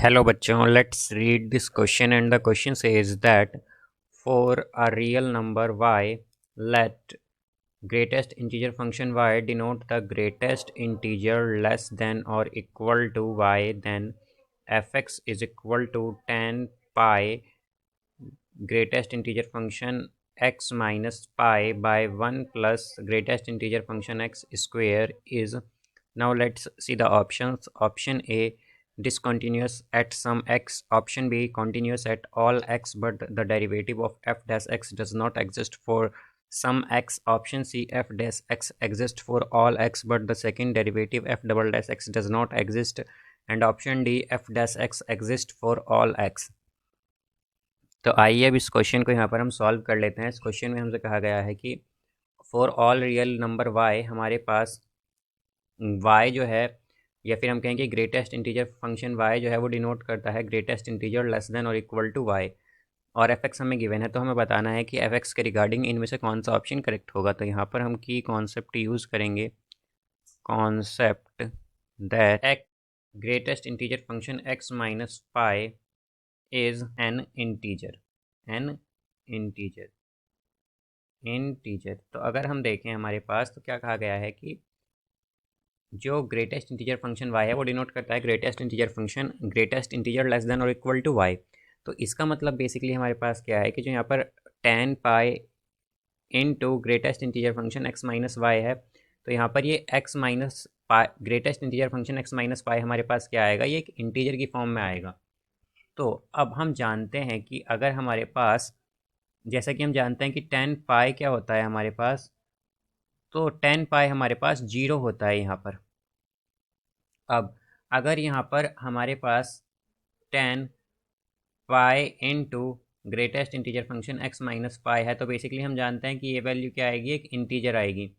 Hello बच्चों, let's read this question and the question says that for a real number y, let greatest integer function y denote the greatest integer less than or equal to y, then fx is equal to tan pi greatest integer function x minus pi by 1 plus greatest integer function x square is. Now let's see the options. Option A, discontinuous at some x. Option B, continuous at all x but the derivative of f dash x does not exist for some x. Option C, f dash x exists for all x but the second derivative f double dash x does not exist. And option D, f dash x exists for all x. तो आइए अब इस question को यहाँ पर हम solve कर लेते हैं। इस क्वेश्चन में हमसे कहा गया है कि for all real number y हमारे पास y जो है, या फिर हम कहेंगे ग्रेटेस्ट इंटीजर फंक्शन y जो है वो डिनोट करता है ग्रेटेस्ट इंटीजर लेस देन और इक्वल टू y, और fx हमें गिवन है। तो हमें बताना है कि fx के रिगार्डिंग इनमें से कौन सा ऑप्शन करेक्ट होगा। तो यहाँ पर हम की कॉन्सेप्ट यूज़ करेंगे, concept that greatest integer function x minus pi is an integer, an integer, integer। तो अगर हम देखें हमारे पास तो क्या कहा गया है कि जो ग्रेटेस्ट इंटीजर फंक्शन y है वो डिनोट करता है greatest integer function greatest integer less than और इक्वल टू y। तो इसका मतलब बेसिकली हमारे पास क्या है कि जो यहाँ पर tan pi into greatest integer function x minus y है, तो यहाँ पर ये x minus pi greatest integer function x minus pi हमारे पास क्या आएगा, ये एक इंटीजर की फॉर्म में आएगा। तो अब हम जानते हैं कि अगर हमारे पास, जैसा कि हम जानते हैं कि tan पाई क्या होता है हमारे पास, तो tan पाई हमारे पास 0 होता है यहाँ पर। अब अगर यहाँ पर हमारे पास tan pi into greatest integer function x minus पाई है, तो बेसिकली हम जानते हैं कि ये वैल्यू क्या आएगी, एक इंटीजर आएगी।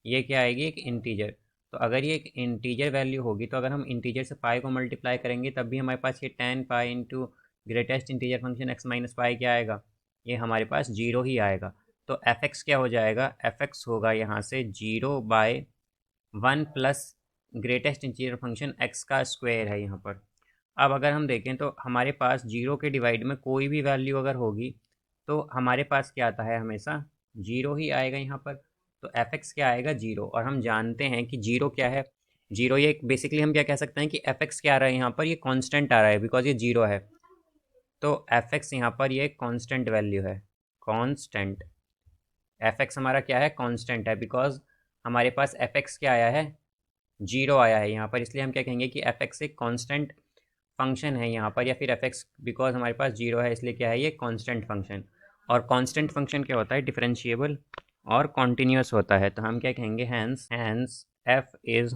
ये क्या आएगी, एक इंटीजर। तो अगर ये एक इंटीजर वैल्यू होगी तो अगर हम इंटीजर से पाई को मल्टीप्लाई करेंगे तब भी हमारे पास ये tan pi into greatest integer function x minus पाई क्या आएगा, ये हमारे पास 0 ही आएगा। तो fx क्या हो जाएगा, fx होगा यहाँ से 0 by 1 plus greatest integer function x का स्क्वायर है यहाँ पर। अब अगर हम देखें तो हमारे पास 0 के डिवाइड में कोई भी वैल्यू अगर होगी तो हमारे पास क्या आता है, हमेशा 0 ही आएगा यहाँ पर। तो fx क्या आएगा, 0। और हम जानते हैं कि 0 क्या है, 0 ये बेसिकली हम क्या कह सकते हैं कि fx क्या आ रहा है यहाँ पर, ये कांस्टेंट आ रहा है बिकॉज ये 0 है। तो fx यहाँ पर ये कांस्टेंट वैल्यू है, कांस्टेंट। fx हमारा क्या है, कांस्टेंट है, बिकॉज हमारे पास fx क्या आया है, 0 आया है यहाँ पर। इसलिए हम क्या कहेंगे कि fx एक कांस्टेंट फंक्शन है यहाँ पर, या फिर fx बिकॉज हमारे पास 0 है इसलिए क्या है, ये कांस्टेंट फंक्शन। और कांस्टेंट फंक्शन क्या होता है, डिफरेंशिएबल और कॉन्टीन्यूस होता है। तो हम क्या कहेंगे, hence f is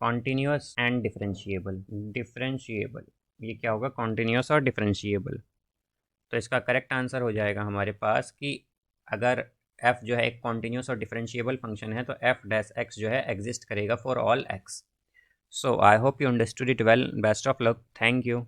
continuous and differentiable. Differentiable ये क्या होगा, कॉन्टीन्यूस और डिफरेंशिएबल। तो इसका करेक्ट आंसर हो जाएगा हमारे पास कि अगर f जो है एक कॉन्टीन्यूस और डिफरेंशिएबल फंक्शन है तो f डैश x जो है एग्जिस्ट करेगा for all x। So I hope you understood it well. Best of luck. Thank you.